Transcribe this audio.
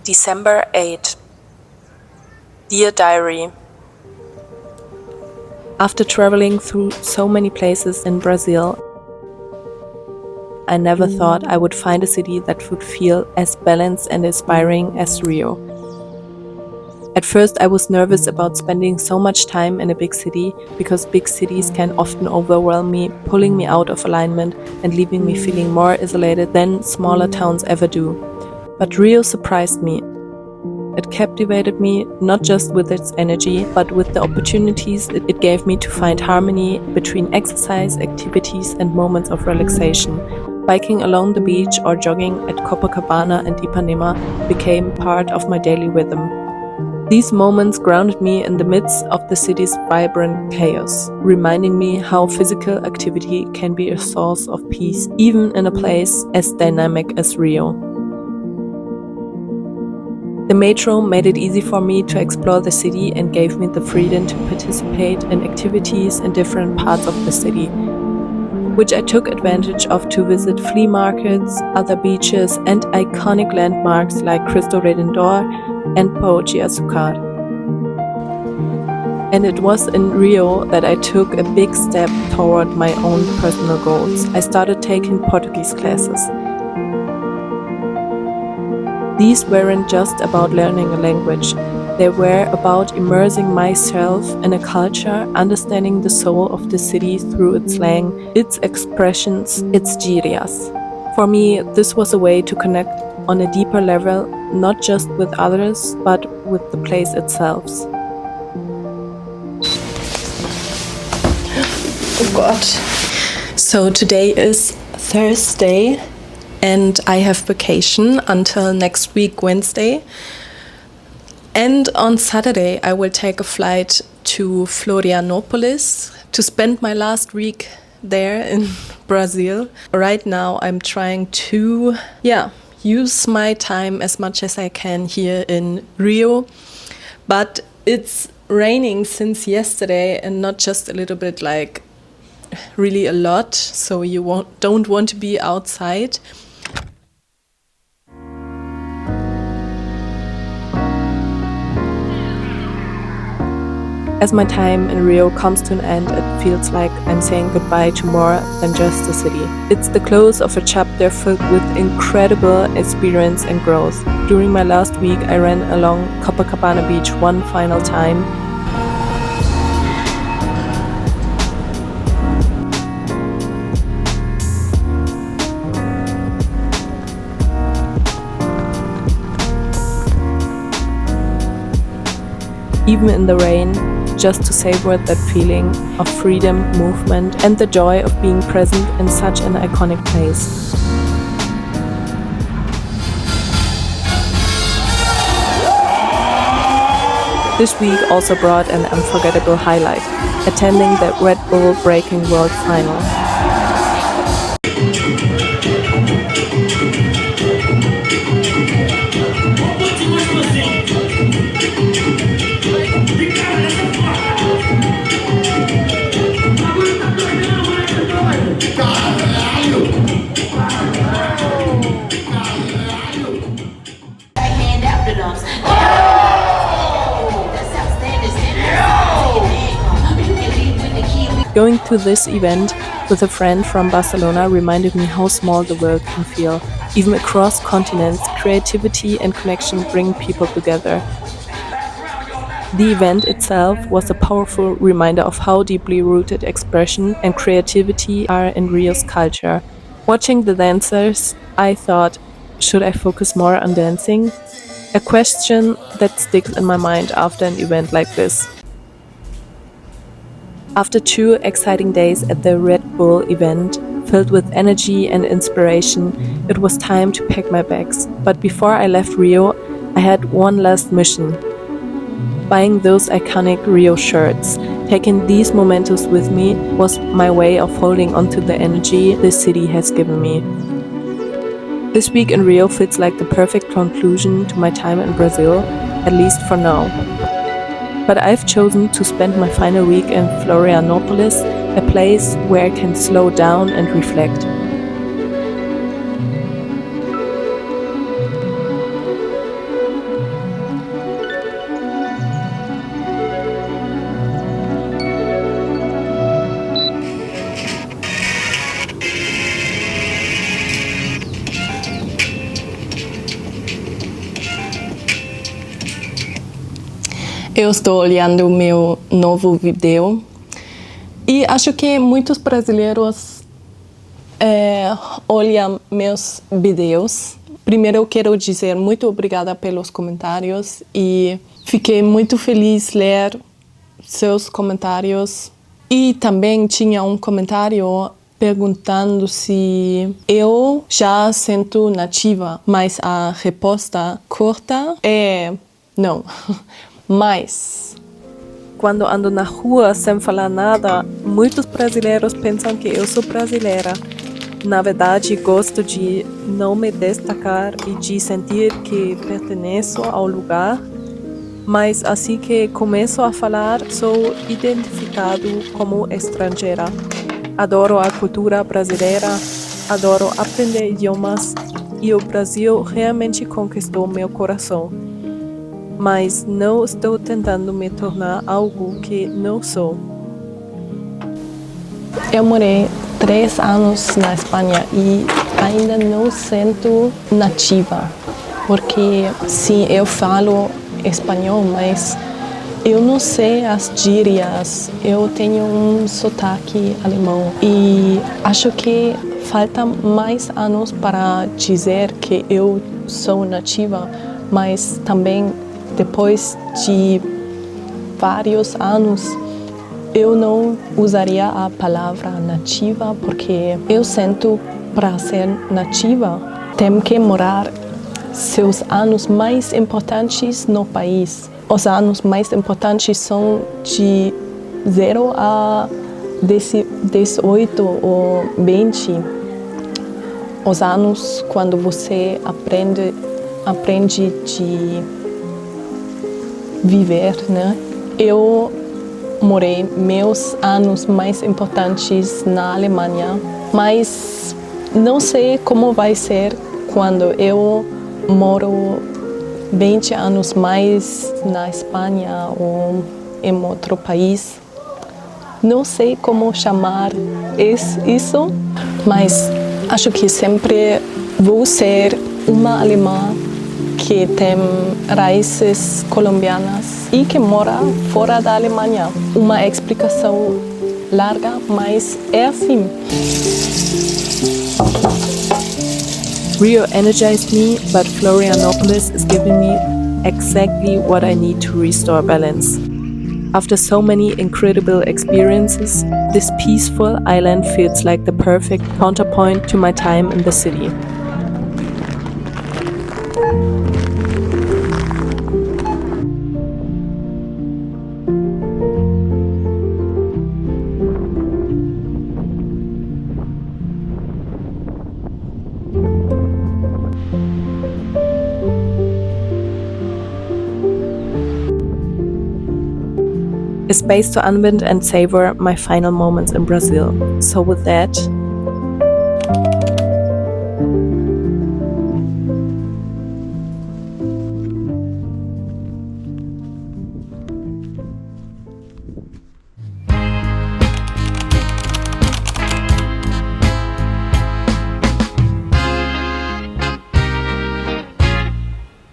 December 8. Dear Diary. After traveling through so many places in Brazil, I never thought I would find a city that would feel as balanced and inspiring as Rio. At first, I was nervous about spending so much time in a big city because big cities can often overwhelm me, pulling me out of alignment and leaving me feeling more isolated than smaller towns ever do. But Rio surprised me. It captivated me not just with its energy, but with the opportunities it gave me to find harmony between exercise, activities, and moments of relaxation. Biking along the beach or jogging at Copacabana and Ipanema became part of my daily rhythm. These moments grounded me in the midst of the city's vibrant chaos, reminding me how physical activity can be a source of peace, even in a place as dynamic as Rio. The metro made it easy for me to explore the city and gave me the freedom to participate in activities in different parts of the city, which I took advantage of to visit flea markets, other beaches, and iconic landmarks like Cristo Redentor and Pogia Sucar. And it was in Rio that I took a big step toward my own personal goals. I started taking Portuguese classes. These weren't just about learning a language. They were about immersing myself in a culture, understanding the soul of the city through its slang, its expressions, its gírias. For me, this was a way to connect on a deeper level, not just with others, but with the place itself. Oh God. So today is Thursday and I have vacation until next week, Wednesday. And on Saturday, I will take a flight to Florianópolis to spend my last week there in Brazil. Right now, I'm trying to, use my time as much as I can here in Rio. But it's raining since yesterday and not just a little bit, like really a lot. So you don't want to be outside. As my time in Rio comes to an end, it feels like I'm saying goodbye to more than just a city. It's the close of a chapter filled with incredible experience and growth. During my last week, I ran along Copacabana Beach one final time. Even in the rain, just to savor that feeling of freedom, movement, and the joy of being present in such an iconic place. This week also brought an unforgettable highlight, attending the Red Bull Breaking World Final. Going to this event with a friend from Barcelona reminded me how small the world can feel. Even across continents, creativity and connection bring people together. The event itself was a powerful reminder of how deeply rooted expression and creativity are in Rio's culture. Watching the dancers, I thought, should I focus more on dancing? A question that sticks in my mind after an event like this. After 2 exciting days at the Red Bull event, filled with energy and inspiration, it was time to pack my bags. But before I left Rio, I had one last mission. Buying those iconic Rio shirts. Taking these mementos with me was my way of holding onto the energy this city has given me. This week in Rio feels like the perfect conclusion to my time in Brazil, at least for now. But I've chosen to spend my final week in Florianópolis, a place where I can slow down and reflect. Eu estou olhando meu novo vídeo e acho que muitos brasileiros olham meus vídeos. Primeiro eu quero dizer muito obrigada pelos comentários e fiquei muito feliz ler seus comentários. E também tinha um comentário perguntando se eu já sinto nativa, mas a resposta curta é não. Mas quando ando na rua sem falar nada, muitos brasileiros pensam que eu sou brasileira. Na verdade, gosto de não me destacar e de sentir que pertenço ao lugar, mas assim que começo a falar, sou identificado como estrangeira. Adoro a cultura brasileira, adoro aprender idiomas e o Brasil realmente conquistou meu coração. Mas não estou tentando me tornar algo que não sou. eu morei 3 anos na Espanha e ainda não sinto nativa, porque sim, eu falo espanhol, mas eu não sei as gírias, eu tenho um sotaque alemão e acho que falta mais anos para dizer que eu sou nativa, mas também depois de vários anos eu não usaria a palavra nativa porque eu sinto para ser nativa tem que morar seus anos mais importantes no país. Os anos mais importantes são de 0 a 18 ou 20. Os anos quando você aprende de viver, né? Eu morei meus anos mais importantes na Alemanha, mas não sei como vai ser quando eu moro 20 anos mais na Espanha ou em outro país. Não sei como chamar isso, mas acho que sempre vou ser uma alemã que tem raízes colombianas e que mora fora da Alemanha. Uma explicação larga, mas é assim. Rio energized me, but Florianópolis is giving me exactly what I need to restore balance. After so many incredible experiences, this peaceful island feels like the perfect counterpoint to my time in the city. A space to unwind and savor my final moments in Brazil. So with that,